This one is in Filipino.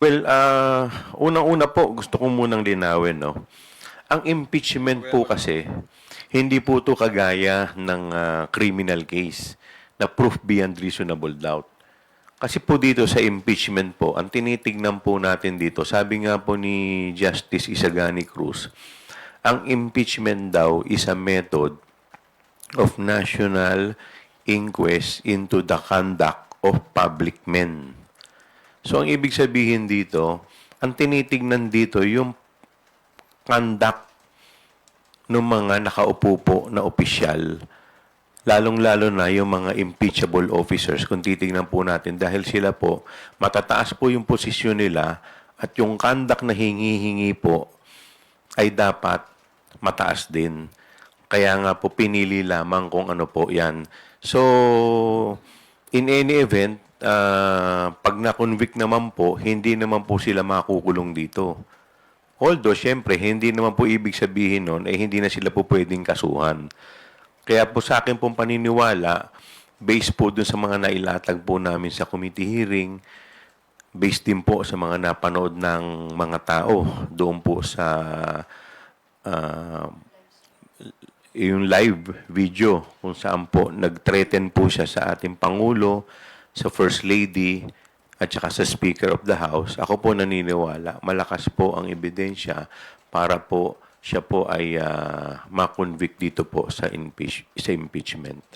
Well, unang-una po, gusto ko munang linawin, no? Ang impeachment po kasi, hindi po ito kagaya ng criminal case na proof beyond reasonable doubt. Kasi po dito sa impeachment po, ang tinitignan po natin dito, sabi nga po ni Justice Isagani Cruz, ang impeachment daw is a method of national inquest into the conduct of public men. So, ang ibig sabihin dito, ang tinitignan dito yung conduct ng mga nakaupo po na opisyal, lalong-lalo na yung mga impeachable officers, kung titignan po natin, dahil sila po, matataas po yung posisyon nila at yung conduct na hingi-hingi po ay dapat mataas din. Kaya nga po pinili lamang kung ano po yan. So, in any event, pag na-convict naman po, hindi naman po sila makukulong dito. Although, syempre, hindi naman po ibig sabihin nun, hindi na sila po pwedeng kasuhan. Kaya po sa akin pong paniniwala, based po dun sa mga nailatag po namin sa committee hearing, based din po sa mga napanood ng mga tao doon po sa yung live video kung saan po nag-threaten po siya sa ating Pangulo, sa First Lady, at saka sa Speaker of the House. Ako po naniniwala, malakas po ang ebidensya para po siya po ay ma-convict dito po sa impeachment.